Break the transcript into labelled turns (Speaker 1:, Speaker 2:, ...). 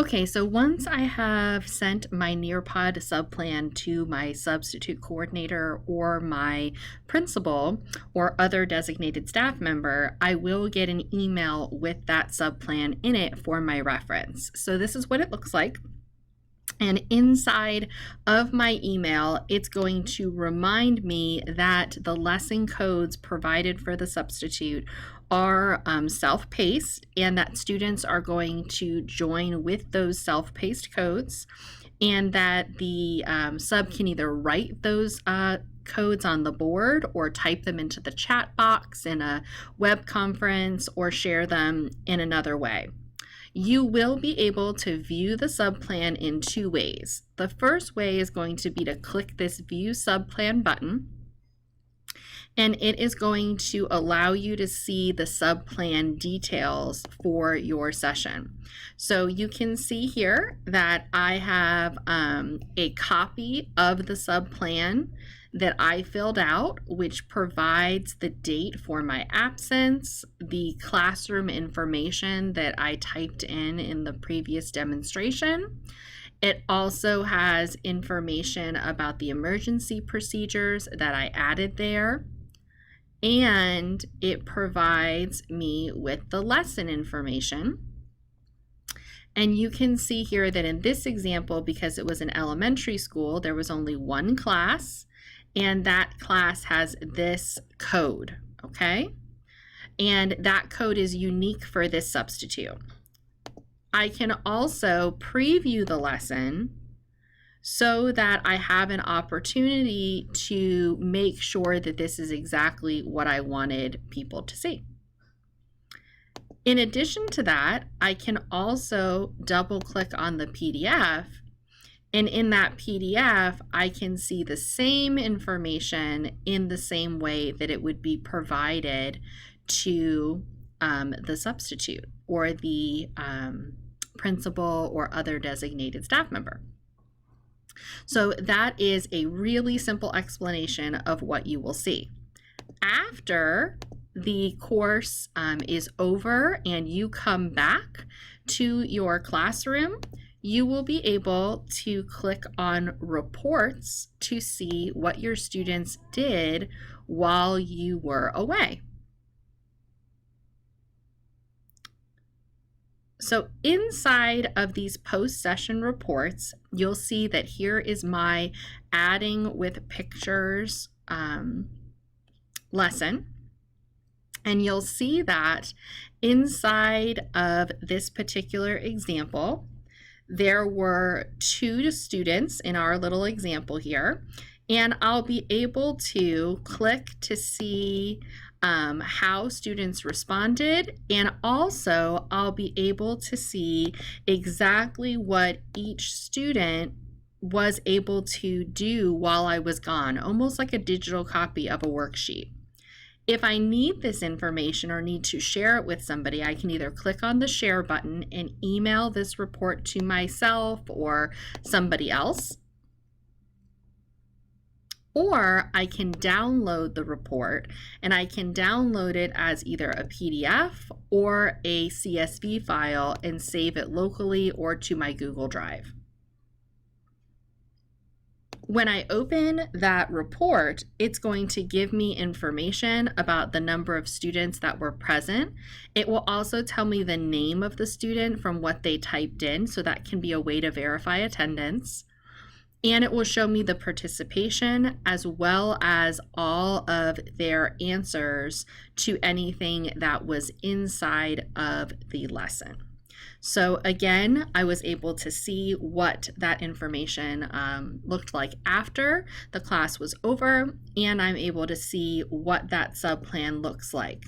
Speaker 1: Okay, so once I have sent my Nearpod subplan to my substitute coordinator or my principal or other designated staff member, I will get an email with that subplan in it for my reference. So this is what it looks like. And inside of my email, it's going to remind me that the lesson codes provided for the substitute are self-paced, and that students are going to join with those self-paced codes, and that the sub can either write those codes on the board or type them into the chat box in a web conference or share them in another way. You will be able to view the subplan in two ways. The first way is going to be to click this View Subplan button, and it is going to allow you to see the subplan details for your session. So you can see here that I have a copy of the subplan that I filled out, which provides the date for my absence, the classroom information that I typed in the previous demonstration. It also has information about the emergency procedures that I added there, and it provides me with the lesson information. And you can see here that in this example, because it was an elementary school, there was only one class, and that class has this code, okay? And that code is unique for this substitute. I can also preview the lesson so that I have an opportunity to make sure that this is exactly what I wanted people to see. In addition to that, I can also double click on the PDF, and in that PDF, I can see the same information in the same way that it would be provided to the substitute or the principal or other designated staff member. So that is a really simple explanation of what you will see. After the course is over and you come back to your classroom, you will be able to click on reports to see what your students did while you were away. So inside of these post-session reports, you'll see that here is my adding with pictures lesson. And you'll see that inside of this particular example, there were 2 students in our little example here, and I'll be able to click to see how students responded, and also I'll be able to see exactly what each student was able to do while I was gone, almost like a digital copy of a worksheet. If I need this information or need to share it with somebody, I can either click on the share button and email this report to myself or somebody else, or I can download the report, and I can download it as either a PDF or a CSV file and save it locally or to my Google Drive. When I open that report, it's going to give me information about the number of students that were present. It will also tell me the name of the student from what they typed in, so that can be a way to verify attendance. And it will show me the participation as well as all of their answers to anything that was inside of the lesson. So again, I was able to see what that information looked like after the class was over, and I'm able to see what that subplan looks like.